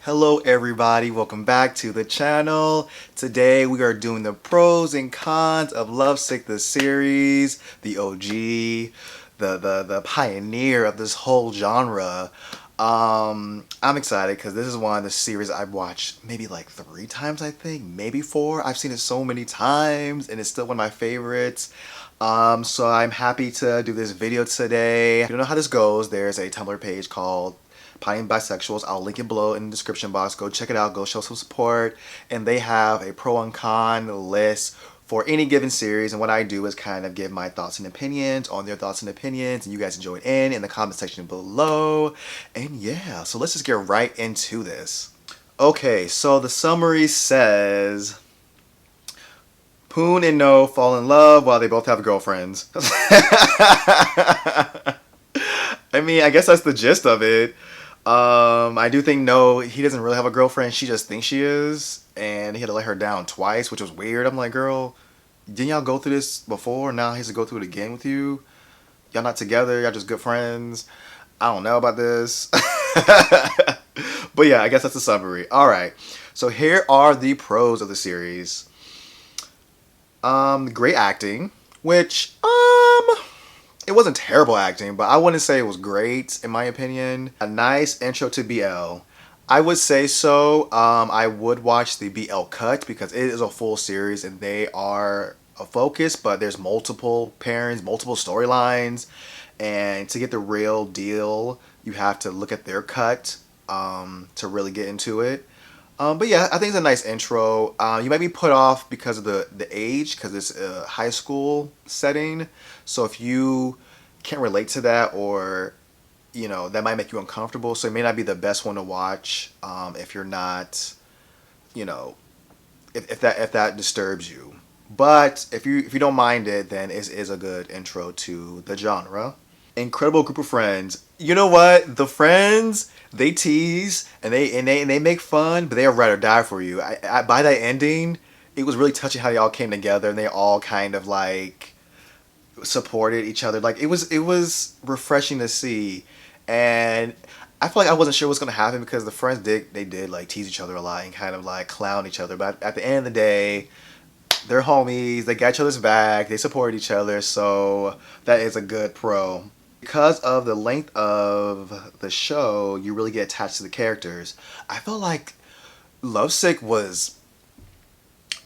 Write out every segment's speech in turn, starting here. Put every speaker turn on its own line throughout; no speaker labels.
Hello everybody, welcome back to the channel. Today we are doing the pros and cons of Lovesick the series, the OG, the pioneer of this whole genre. I'm excited because this is one of the series I've watched maybe like 3 times, I think, maybe 4. I've seen it so many times and it's still one of my favorites. So I'm happy to do this video today. If you don't know how this goes, there's a Tumblr page called Pioneering Bisexuals. I'll link it below in the description box. Go check it out. Go show some support. And they have a pro and con list for any given series. And what I do is kind of give my thoughts and opinions on their thoughts and opinions. And you guys enjoy it in the comment section below. And yeah, so let's just get right into this. Okay, so the summary says Poon and No fall in love while they both have girlfriends. I mean, I guess that's the gist of it. I do think No, he doesn't really have a girlfriend. She just thinks she is, and he had to let her down twice, which was weird. I'm like, girl, didn't y'all go through this before? Now he has to go through it again with you. Y'all not together. Y'all just good friends. I don't know about this. But yeah, I guess that's the summary. All right. So here are the pros of the series. Great acting, which it wasn't terrible acting, but I wouldn't say it was great, in my opinion. A nice intro to BL. I would say so. I would watch the BL cut because it is a full series and they are a focus, but there's multiple pairings, multiple storylines. And to get the real deal, you have to look at their cut to really get into it. But yeah, I think it's a nice intro. You might be put off because of the age, because it's a high school setting. So if you can't relate to that, or that might make you uncomfortable. So it may not be the best one to watch if you're not, if that disturbs you. But if you don't mind it, then it is a good intro to the genre. Incredible group of friends. You know what? The friends, they tease and they make fun, but they are ride or die for you. By that ending, it was really touching how they all came together and they all kind of like supported each other. Like it was refreshing to see, and I feel like I wasn't sure what's gonna happen because the friends did like tease each other a lot and kind of like clown each other. But at the end of the day, they're homies. They got each other's back. They support each other. So that is a good pro. Because of the length of the show, you really get attached to the characters. I felt like Lovesick was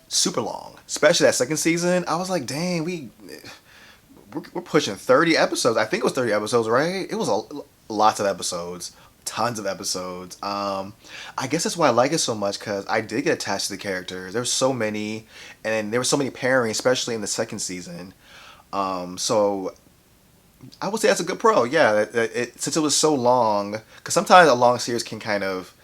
super long, especially that second season. I was like, dang, we're pushing 30 episodes. I think it was 30 episodes, right? It was lots of episodes, tons of episodes. I guess that's why I like it so much, because I did get attached to the characters. There were so many, and there were so many pairings, especially in the second season. So I would say that's a good pro. Yeah, since it was so long, because sometimes a long series can kind of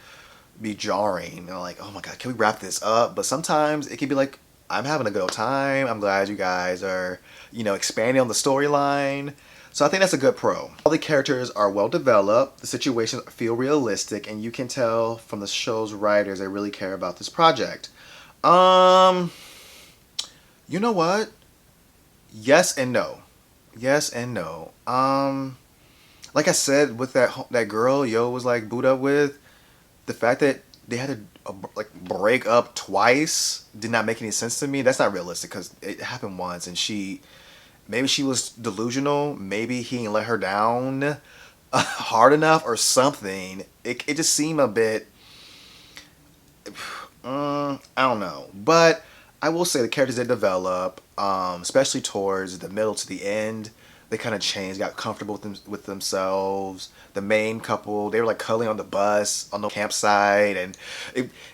be jarring. Like, oh my god, can we wrap this up? But sometimes it can be like, I'm having a good old time. I'm glad you guys are, expanding on the storyline. So I think that's a good pro. All the characters are well developed. The situations feel realistic, and you can tell from the show's writers they really care about this project. You know what? Yes and no. Yes and no. Like I said, with that girl Yo was like booed up with, the fact that they had to like break up twice did not make any sense to me. That's not realistic because it happened once, and maybe she was delusional. Maybe he didn't let her down hard enough or something. It just seemed a bit. I don't know, but I will say the characters did develop, especially towards the middle to the end. They kind of changed, got comfortable with themselves. The main couple, they were like cuddling on the bus, on the campsite, and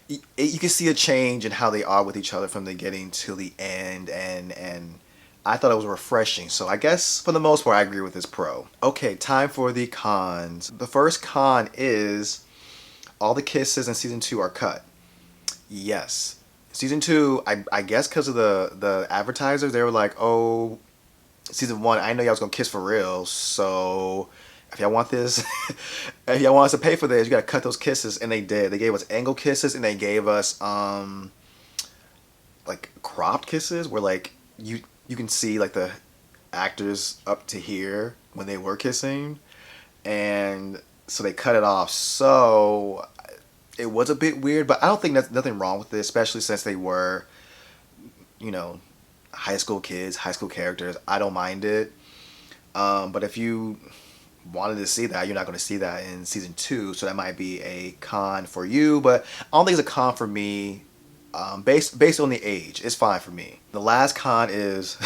you can see a change in how they are with each other from the beginning to the end, and I thought it was refreshing. So I guess for the most part, I agree with this pro. Okay, time for the cons. The first con is all the kisses in season 2 are cut. Yes. Season 2, I guess because of the advertisers, they were like, oh, season 1, I know y'all was gonna kiss for real, so if y'all want this, if y'all want us to pay for this, you gotta cut those kisses, and they did. They gave us angle kisses, and they gave us like cropped kisses, where like you can see like the actors up to here when they were kissing, and so they cut it off. So it was a bit weird, but I don't think that's nothing wrong with it, especially since they were, you know, high school kids, high school characters. I don't mind it. But if you wanted to see that, you're not going to see that in season two, so that might be a con for you. But I don't think it's a con for me. Based on the age, it's fine for me. The last con is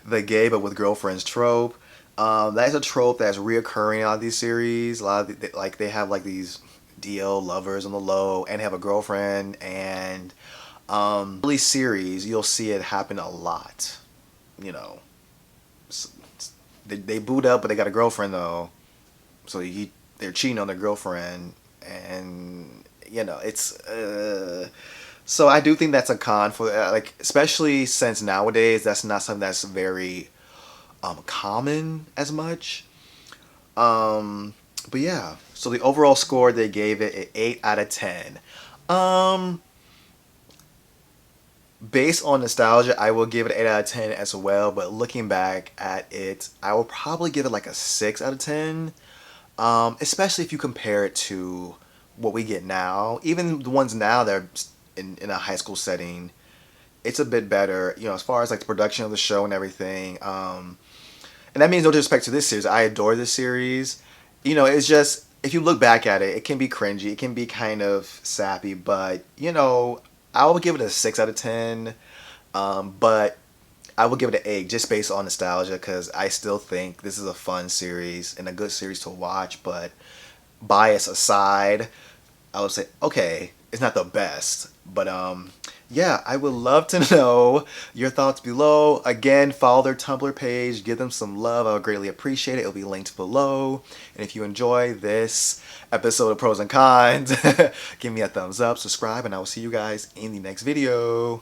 the gay but with girlfriends trope. That is a trope that's reoccurring in a lot of these series. A lot of like they have like these DL lovers on the low and have a girlfriend, and early series you'll see it happen a lot. You know, they boot up, but they got a girlfriend though, so they're cheating on their girlfriend, and you know it's. So I do think that's a con for like, especially since nowadays that's not something that's very common as much. But yeah, so the overall score they gave it an 8 out of 10. Um, Based on nostalgia, I will give it an 8 out of 10 as well. But looking back at it, I will probably give it like a 6 out of 10. Especially if you compare it to what we get now. Even the ones now that are in a high school setting, it's a bit better. You know, as far as like the production of the show and everything. And that means no disrespect to this series. I adore this series. You know, it's just if you look back at it, it can be cringy. It can be kind of sappy, but you know, I will give it a 6 out of 10. But I will give it an 8 just based on nostalgia because I still think this is a fun series and a good series to watch. But bias aside, I would say okay, it's not the best, but yeah, I would love to know your thoughts below. Again, follow their Tumblr page, give them some love. I would greatly appreciate it. It'll be linked below. And if you enjoy this episode of Pros and Cons, give me a thumbs up, subscribe, and I will see you guys in the next video.